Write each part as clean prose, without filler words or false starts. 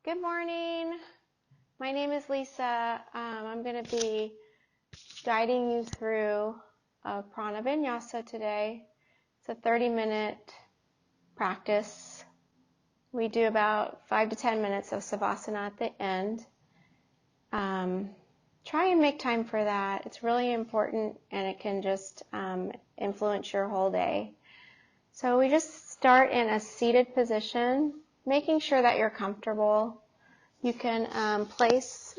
Good morning. My name is Lisa. I'm going to be guiding you through Prana Vinyasa today. It's a 30-minute practice. We do about 5 to 10 minutes of Savasana at the end. Try and make time for that. It's really important, and it can just influence your whole day. So we just start in a seated position, making sure that you're comfortable. You can place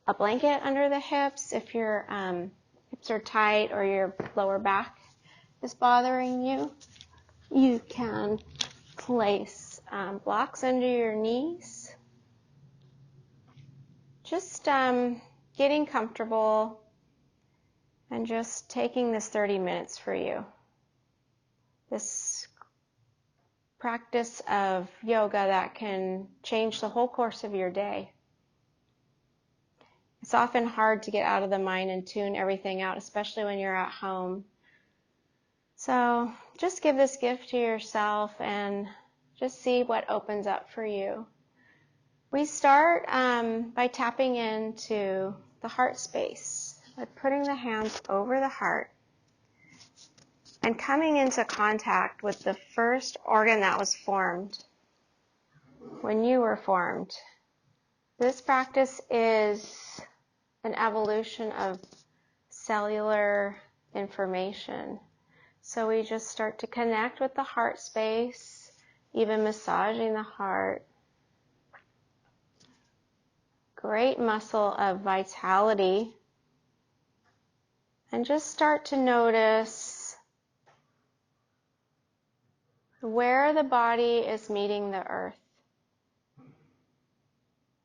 a blanket under the hips if your hips are tight or your lower back is bothering you. You can place blocks under your knees. Just getting comfortable and just taking this 30 minutes for you. This practice of yoga that can change the whole course of your day. It's often hard to get out of the mind and tune everything out, especially when you're at home. So just give this gift to yourself and just see what opens up for you. We start by tapping into the heart space, by putting the hands over the heart and coming into contact with the first organ that was formed when you were formed. This practice is an evolution of cellular information. So we just start to connect with the heart space, even massaging the heart. Great muscle of vitality. And just start to notice where the body is meeting the earth.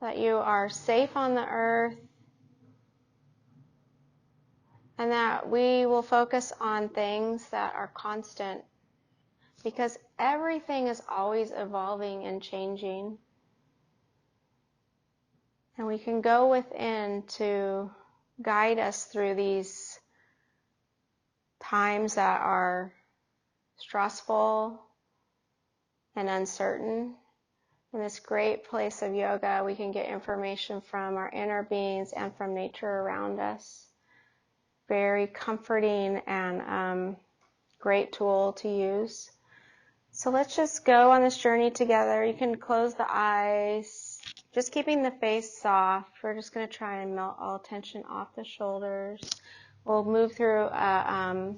That you are safe on the earth, and that we will focus on things that are constant, because everything is always evolving and changing. And we can go within to guide us through these times that are stressful and uncertain. In this great place of yoga, we can get information from our inner beings and from nature around us. Very comforting and great tool to use. So let's just go on this journey together. You can close the eyes, just keeping the face soft. We're just going to try and melt all tension off the shoulders. We'll move through a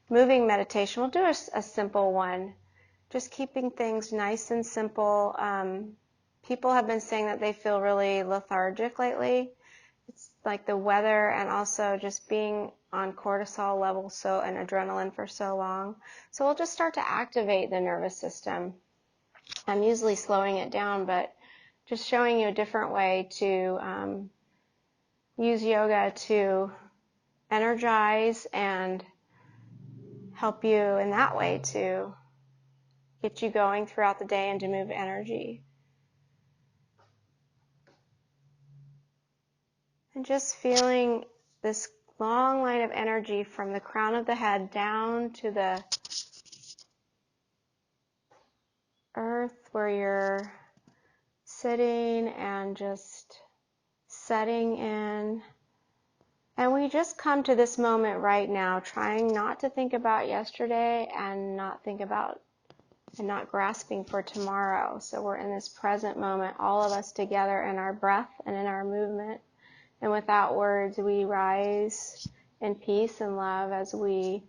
moving meditation. We'll do a simple one, just keeping things nice and simple. People have been saying that they feel really lethargic lately. It's like the weather and also just being on cortisol levels and adrenaline for so long. So we'll just start to activate the nervous system. I'm usually slowing it down, but just showing you a different way to use yoga to energize and help you in that way to get you going throughout the day and to move energy. And just feeling this long line of energy from the crown of the head down to the earth where you're sitting and just setting in. And we just come to this moment right now, trying not to think about yesterday and not grasping for tomorrow. So we're in this present moment, all of us together in our breath and in our movement. And without words, we rise in peace and love as we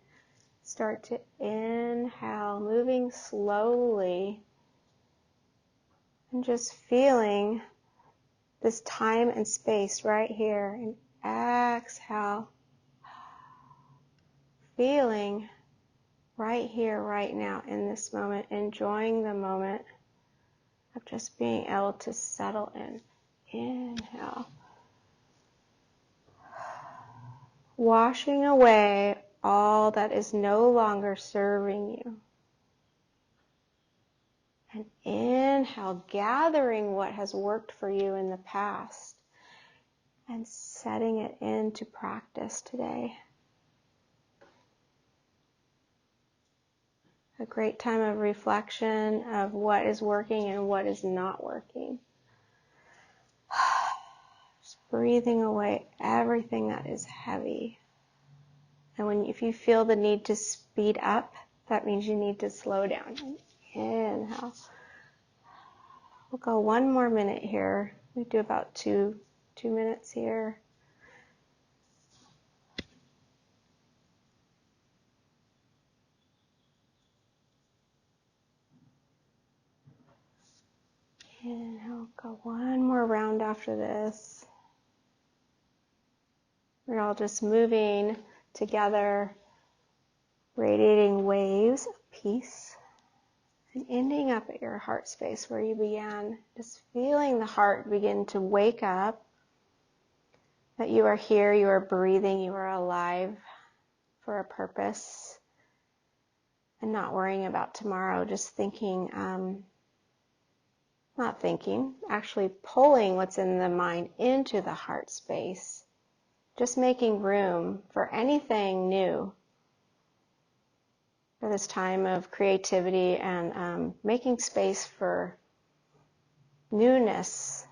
start to inhale, moving slowly and just feeling this time and space right here. And exhale, feeling right here, right now, in this moment, enjoying the moment of just being able to settle in. Inhale. Washing away all that is no longer serving you. And inhale, gathering what has worked for you in the past and setting it into practice today. A great time of reflection of what is working and what is not working. breathing away everything that is heavy. And if you feel the need to speed up, that means you need to slow down. Inhale. We'll go one more minute here. We do about two minutes here. Inhale, go one more round after this. We're all just moving together, radiating waves of peace, and ending up at your heart space where you began, just feeling the heart begin to wake up, that you are here, you are breathing, you are alive for a purpose, and not worrying about tomorrow, just thinking, not thinking, actually pulling what's in the mind into the heart space, just making room for anything new for this time of creativity and making space for newness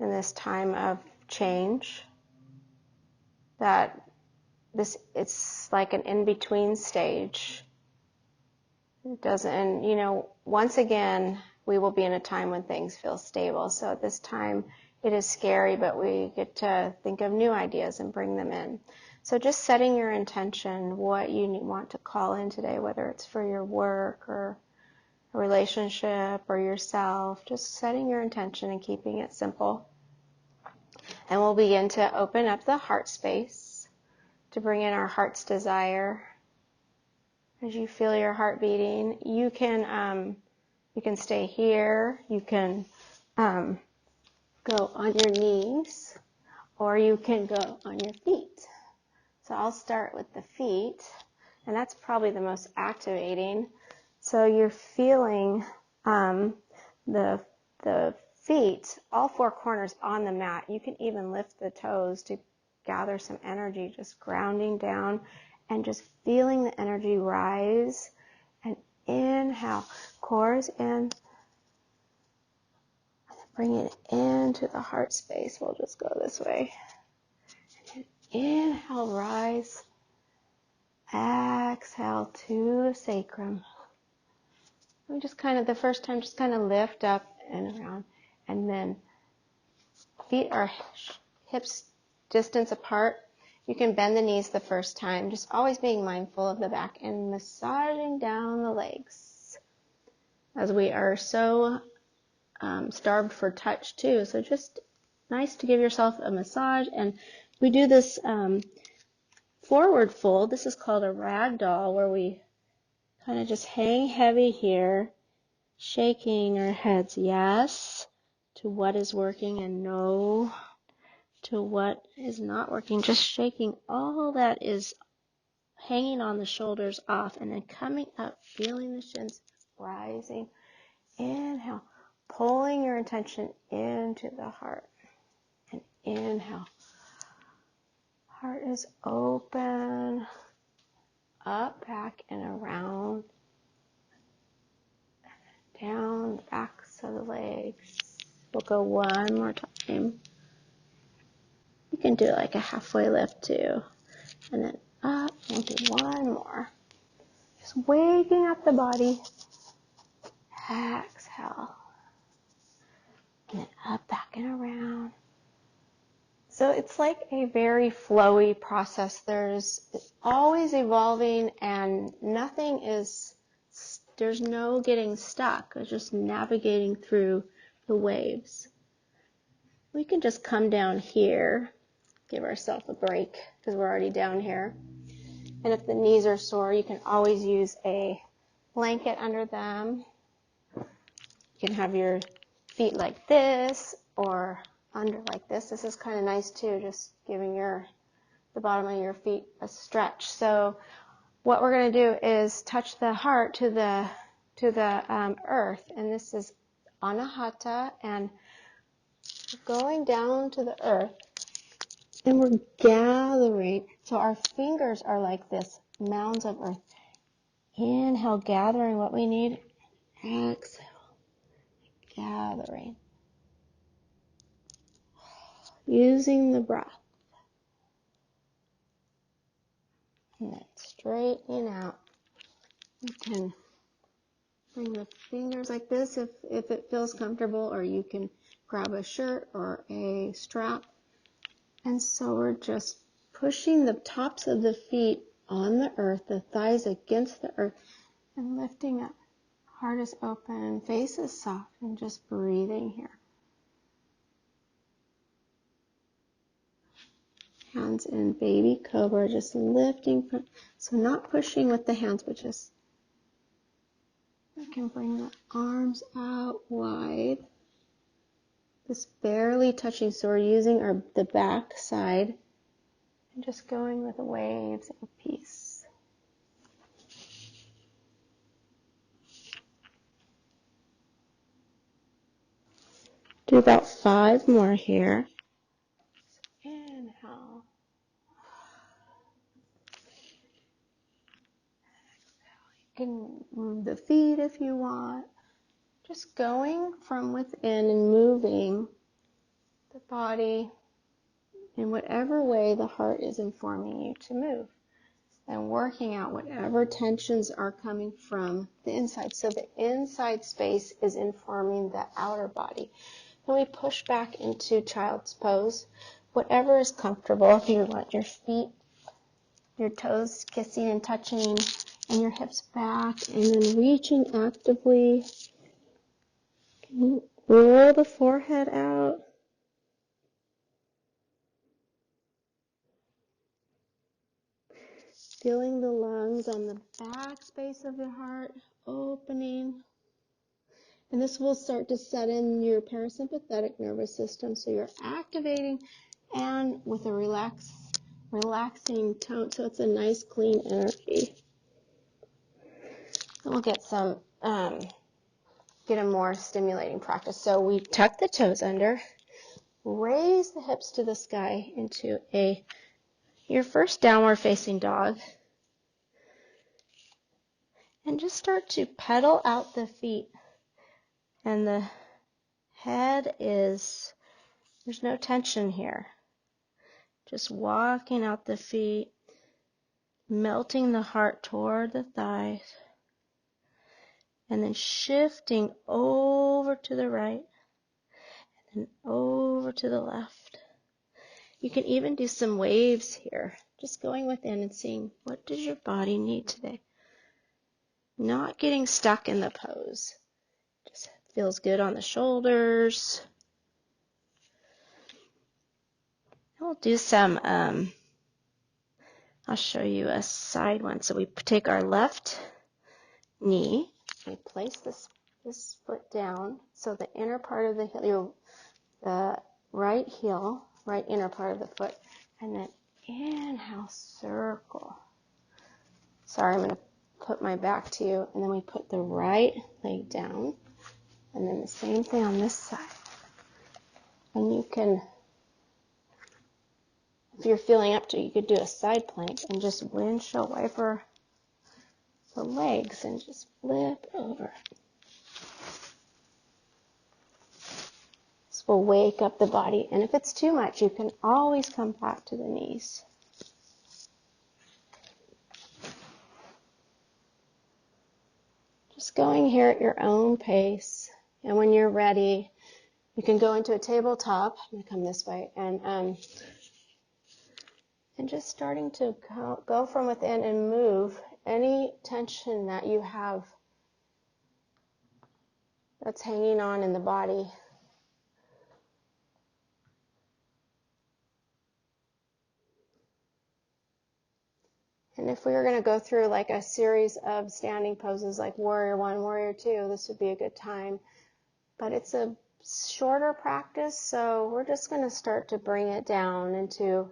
in this time of change, that it's like an in-between stage. It doesn't, once again, we will be in a time when things feel stable. So at this time, it is scary, but we get to think of new ideas and bring them in. So just setting your intention, what you want to call in today, whether it's for your work or a relationship or yourself, just setting your intention and keeping it simple. And we'll begin to open up the heart space to bring in our heart's desire. As you feel your heart beating, you can stay here, you can go on your knees, or you can go on your feet. So I'll start with the feet, and that's probably the most activating. So you're feeling the feet, all four corners on the mat. You can even lift the toes to gather some energy, just grounding down and just feeling the energy rise. And inhale, cores in. Bring it into the heart space. We'll just go this way. And inhale, rise. Exhale to the sacrum. We just the first time, just lift up and around. And then feet are hips distance apart. You can bend the knees the first time, just always being mindful of the back and massaging down the legs, as we are so starved for touch too. So just nice to give yourself a massage. And we do this forward fold. This is called a rag doll, where we kind of just hang heavy here, shaking our heads yes to what is working and no to what is not working. Just shaking all that is hanging on the shoulders off, and then coming up, feeling the shins rising. Inhale, pulling your intention into the heart. And inhale. Heart is open. Up, back, and around. Down the backs of the legs. We'll go one more time. You can do like a halfway lift too. And then up, and do one more. Just waking up the body. Exhale. And then up, back, and around. So it's like a very flowy process. There's always evolving, and there's no getting stuck. It's just navigating through the waves. We can just come down here, give ourselves a break because we're already down here. And if the knees are sore, you can always use a blanket under them. You can have your feet like this or under like this. This is kind of nice too, just giving the bottom of your feet a stretch. So what we're going to do is touch the heart to the earth, and this is Anahata, and going down to the earth, and we're gathering. So our fingers are like this, mounds of earth. Inhale, gathering what we need. Exhale, gathering. using the breath. And then straightening out. You can bring the fingers like this if it feels comfortable, or you can grab a shirt or a strap. And so we're just pushing the tops of the feet on the earth, the thighs against the earth, and lifting up. Heart is open, face is soft, and just breathing here. Hands in baby cobra, just lifting. So not pushing with the hands, but just you can bring the arms out wide. Just barely touching, so we're using the back side and just going with the waves of peace. Do about 5 more here. Inhale. You can move the feet if you want. Just going from within and moving the body in whatever way the heart is informing you to move. And working out whatever tensions are coming from the inside. So the inside space is informing the outer body. Then we push back into child's pose. Whatever is comfortable. If you want your feet, your toes kissing and touching, and your hips back, and then reaching actively. Roll the forehead out. Feeling the lungs on the back space of your heart, opening. And this will start to set in your parasympathetic nervous system, so you're activating and with a relaxing tone, so it's a nice clean energy. And we'll get a more stimulating practice. So we tuck the toes under, raise the hips to the sky into your first downward facing dog. And just start to pedal out the feet. And the head there's no tension here. Just walking out the feet, melting the heart toward the thighs, and then shifting over to the right, and then over to the left. You can even do some waves here, just going within and seeing what does your body need today. Not getting stuck in the pose. Just feels good on the shoulders. We'll do some, I'll show you a side one. So we take our left knee, we place this foot down, so the inner part of the heel, the right heel, right inner part of the foot, and then inhale, circle. Sorry, I'm going to put my back to you, and then we put the right leg down, and then the same thing on this side. And you can, if you're feeling up to it, you could do a side plank and just windshield wiper the legs and just flip over. This will wake up the body, and if it's too much, you can always come back to the knees. Just going here at your own pace, and when you're ready, you can go into a tabletop. I'm going to come this way, and just starting to go from within and move any tension that you have that's hanging on in the body. And if we were going to go through like a series of standing poses like Warrior 1, Warrior 2, this would be a good time. But it's a shorter practice, so we're just going to start to bring it down into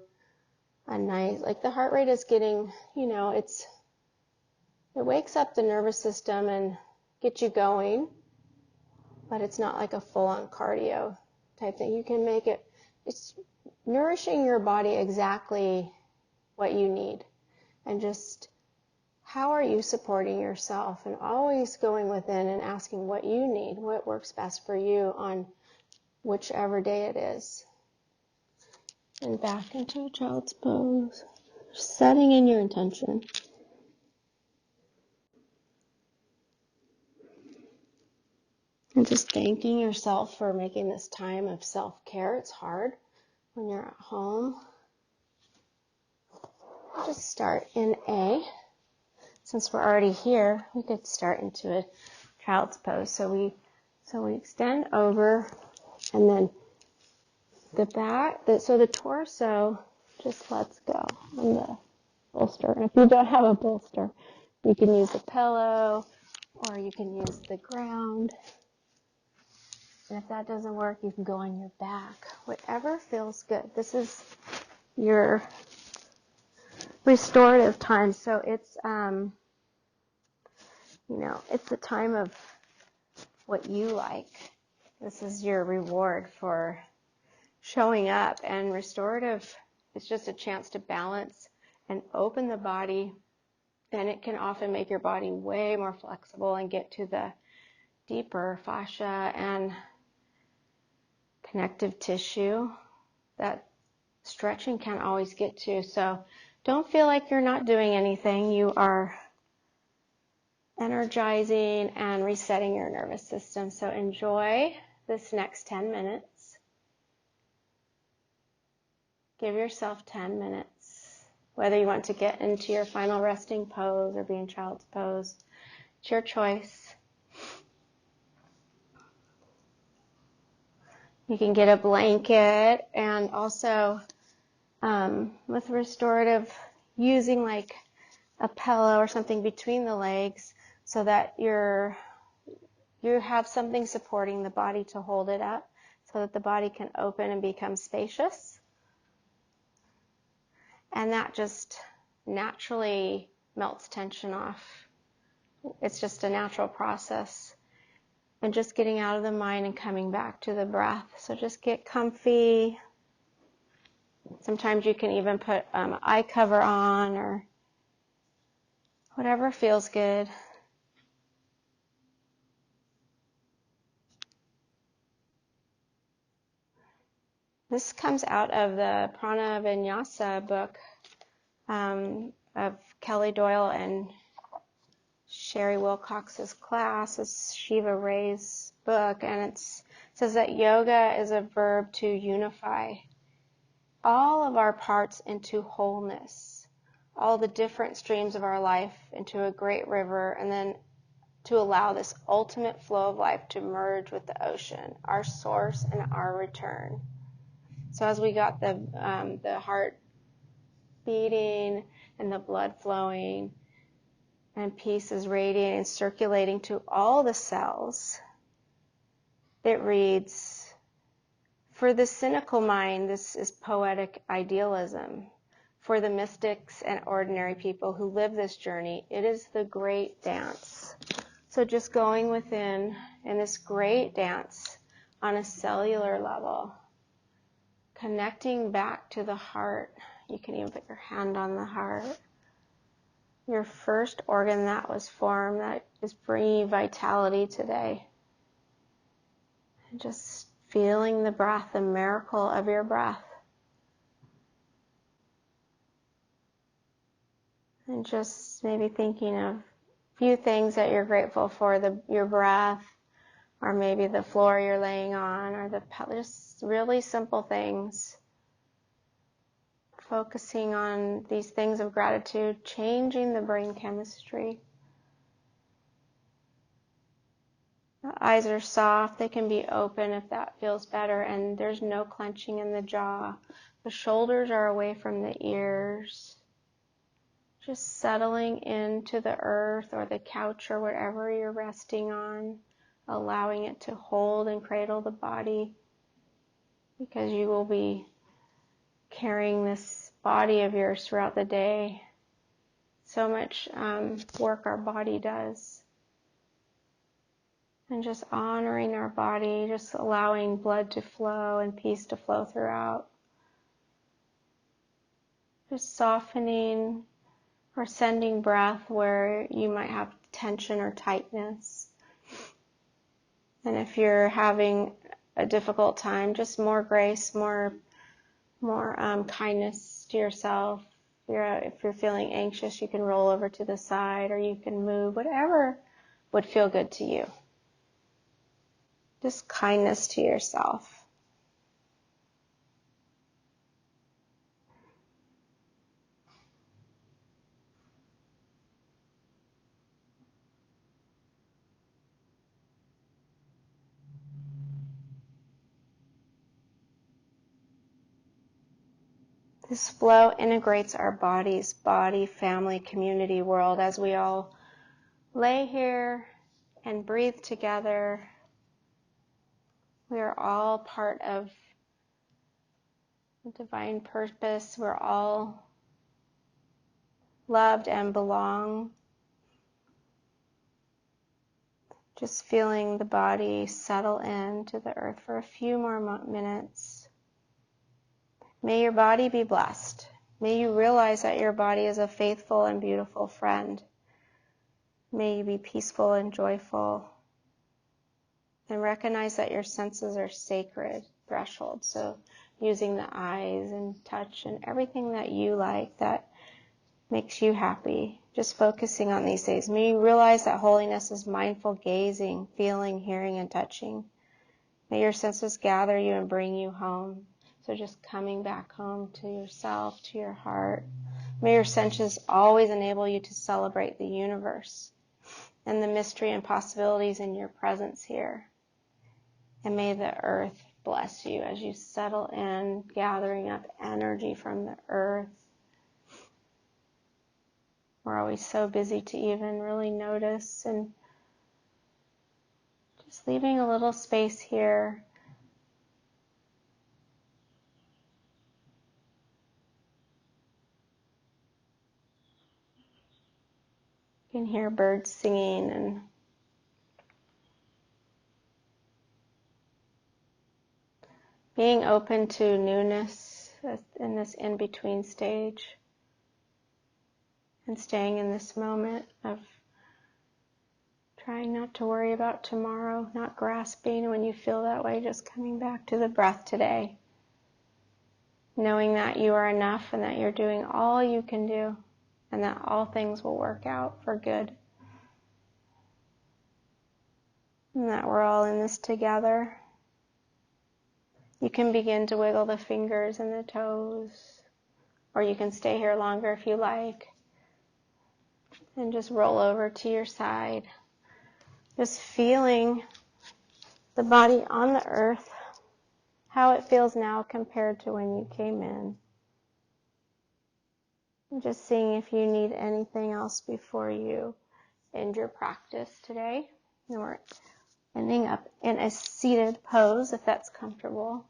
a nice, like the heart rate is getting, it wakes up the nervous system and gets you going, but it's not like a full-on cardio type thing. You can make it's nourishing your body exactly what you need. And just how are you supporting yourself, and always going within and asking what you need, what works best for you on whichever day it is. And back into a child's pose. Setting in your intention. And just thanking yourself for making this time of self-care. It's hard when you're at home. Just start in A. Since we're already here, we could start into a child's pose. So we extend over, and then the back, so the torso just lets go on the bolster. And if you don't have a bolster, you can use a pillow, or you can use the ground. And if that doesn't work, you can go on your back. Whatever feels good. This is your restorative time. So it's, it's a time of what you like. This is your reward for showing up. And restorative is just a chance to balance and open the body. And it can often make your body way more flexible and get to the deeper fascia and connective tissue that stretching can't always get to. So don't feel like you're not doing anything. You are energizing and resetting your nervous system. So enjoy this next 10 minutes. Give yourself 10 minutes. Whether you want to get into your final resting pose or be in child's pose, it's your choice. You can get a blanket, and also with restorative, using like a pillow or something between the legs so that you have something supporting the body to hold it up so that the body can open and become spacious. And that just naturally melts tension off. It's just a natural process. And just getting out of the mind and coming back to the breath. So just get comfy. Sometimes you can even put an eye cover on or whatever feels good. This comes out of the Prana Vinyasa book of Kelly Doyle and Sherry Wilcox's class. It's Shiva Ray's book, and it says that yoga is a verb to unify all of our parts into wholeness, all the different streams of our life into a great river, and then to allow this ultimate flow of life to merge with the ocean, our source and our return. So as we got the heart beating and the blood flowing and peace is radiating and circulating to all the cells, it reads, for the cynical mind, this is poetic idealism. For the mystics and ordinary people who live this journey, it is the great dance. So just going within in this great dance on a cellular level, connecting back to the heart. You can even put your hand on the heart. Your first organ that was formed that is bringing vitality today. And just feeling the breath, the miracle of your breath. And just maybe thinking of a few things that you're grateful for, your breath, or maybe the floor you're laying on, or just really simple things. Focusing on these things of gratitude, changing the brain chemistry. The eyes are soft, they can be open if that feels better, and there's no clenching in the jaw. The shoulders are away from the ears. Just settling into the earth or the couch or whatever you're resting on, allowing it to hold and cradle the body, because you will be carrying this body of yours throughout the day. So much work our body does. And just honoring our body, just allowing blood to flow and peace to flow throughout. Just softening or sending breath where you might have tension or tightness. And if you're having a difficult time, just more grace, more more kindness to yourself. If you're feeling anxious, you can roll over to the side or you can move, whatever would feel good to you. Just kindness to yourself. This flow integrates our bodies, body, family, community, world, as we all lay here and breathe together. We are all part of the divine purpose. We're all loved and belong. Just feeling the body settle into the earth for a few more minutes. May your body be blessed. May you realize that your body is a faithful and beautiful friend. May you be peaceful and joyful. And recognize that your senses are sacred thresholds. So using the eyes and touch and everything that you like that makes you happy. Just focusing on these things. May you realize that holiness is mindful gazing, feeling, hearing, and touching. May your senses gather you and bring you home. So just coming back home to yourself, to your heart. May your senses always enable you to celebrate the universe and the mystery and possibilities in your presence here. And may the earth bless you as you settle in, gathering up energy from the earth. We're always so busy to even really notice, and just leaving a little space here. You can hear birds singing and being open to newness in this in-between stage, and staying in this moment of trying not to worry about tomorrow, not grasping when you feel that way, just coming back to the breath today. Knowing that you are enough and that you're doing all you can do and that all things will work out for good. And that we're all in this together. You can begin to wiggle the fingers and the toes, or you can stay here longer if you like. And just roll over to your side. Just feeling the body on the earth, how it feels now compared to when you came in. And just seeing if you need anything else before you end your practice today. And we're ending up in a seated pose if that's comfortable.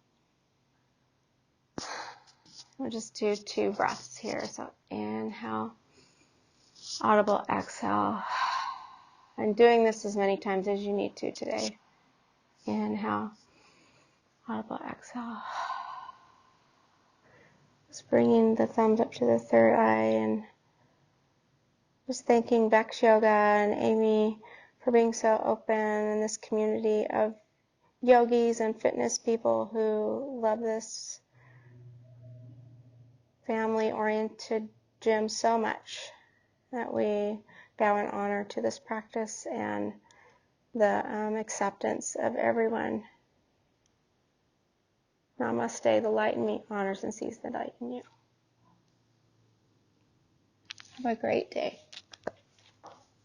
We'll just do 2 breaths here. So inhale, audible exhale. And doing this as many times as you need to today. Inhale, audible exhale. Just bringing the thumbs up to the third eye and just thanking Bex Yoga and Amy for being so open in this community of yogis and fitness people who love this family-oriented gym so much that we bow in honor to this practice and the acceptance of everyone. Namaste, the light in me honors and sees the light in you. Have a great day.